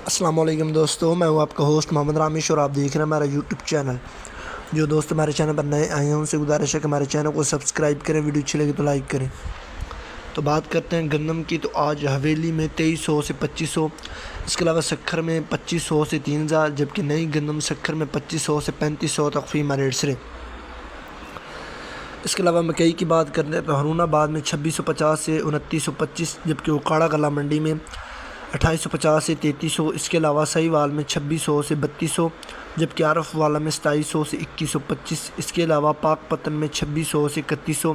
السلام علیکم دوستو، میں ہوں آپ کا ہوسٹ محمد رامیش اور آپ دیکھ رہے ہیں ہمارا یوٹیوب چینل۔ جو دوست ہمارے چینل پر نئے آئے ہیں ان سے گزارش ہے کہ ہمارے چینل کو سبسکرائب کریں، ویڈیو اچھی لگے تو لائک کریں۔ تو بات کرتے ہیں گندم کی، تو آج حویلی میں 2300 سے 2500، اس کے علاوہ سکھر میں 2500 سے 3000، جبکہ نئی گندم سکھر میں 2500 سے 3500 تک فیمہ ریٹ سے۔ اس کے علاوہ مکئی کی بات کرتے ہیں تو ہارون آباد میں 2650 سے 2925، جبکہ اوکاڑا کلا منڈی میں 2850 سے 3300، اس کے علاوہ سہیوال میں 2600 سے 3200، جبکہ عارف والا میں 2700 سے 2125، اس کے علاوہ پاک پتن میں 2600 سے 3100،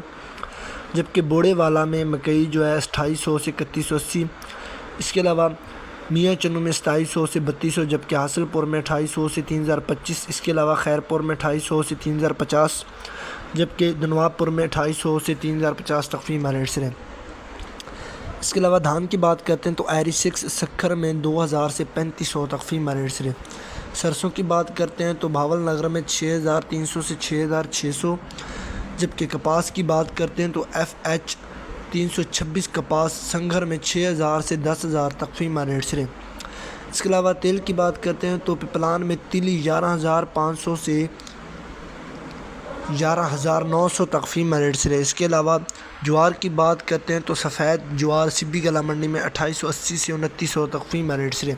جبکہ بوڑے والا میں مکئی جو ہے 2800 سے 3180، اس کے علاوہ میاں چنو میں 2700 سے 3200، جبکہ حاصل پور میں 2800 سے 3025، اس کے علاوہ خیر پور میں 2800 سے 3050، جبکہ دنواب پور میں 2800 سے 3050 تک فیمہ ریٹ سے۔ اس کے علاوہ دھان کی بات کرتے ہیں تو ایری 6 سکھر میں 2000 سے 3500 تک فیمہ ریٹ سے۔ سرسوں کی بات کرتے ہیں تو بھاول نگر میں 6300 سے 6600، جبکہ کپاس کی بات کرتے ہیں تو FH 326 کپاس سنگھر میں 6000 سے 10000 تک فیمہ ریٹ سے۔ اس کے علاوہ تیل کی بات کرتے ہیں تو پپلان میں تیلی 11500 سے 11900 تک فیمہ ریٹ سے۔ اس کے علاوہ جوار کی بات کرتے ہیں تو سفید جوار سبی کلا منڈی میں 2880 سے 2900 تک فیمہ ریٹ سے۔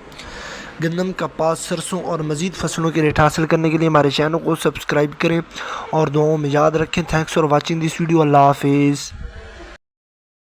گندم، کپاس، سرسوں اور مزید فصلوں کے ریٹ حاصل کرنے کے لیے ہمارے چینل کو سبسکرائب کریں اور دعاؤں میں یاد رکھیں۔ Thanks for watching this video. اللہ حافظ۔